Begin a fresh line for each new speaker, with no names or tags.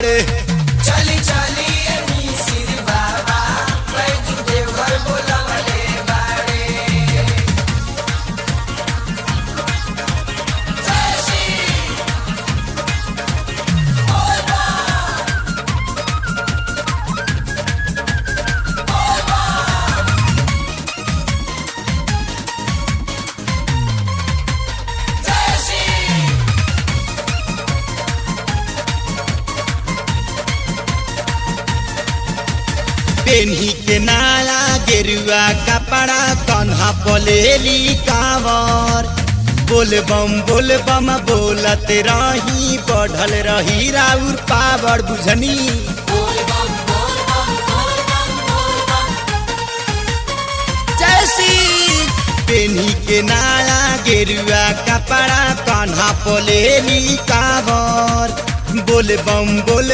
बाटे।
चली चली मिसिर बाबा बैजू देवघर बोलवले बाड़े। जय श्री बोल जय श्री
पेन्ही के नाला गेरुआ कपड़ा कन्हा पलेली कांवर। बोल बम बोलत रही बढ़ल रही राउर पावर बुझनी।
बोल बम बोल बम बोल बम बोल बम।
जैसी पेन्ही के नाला गेरुआ कपड़ा कन्हा पलेली कांवर। बोल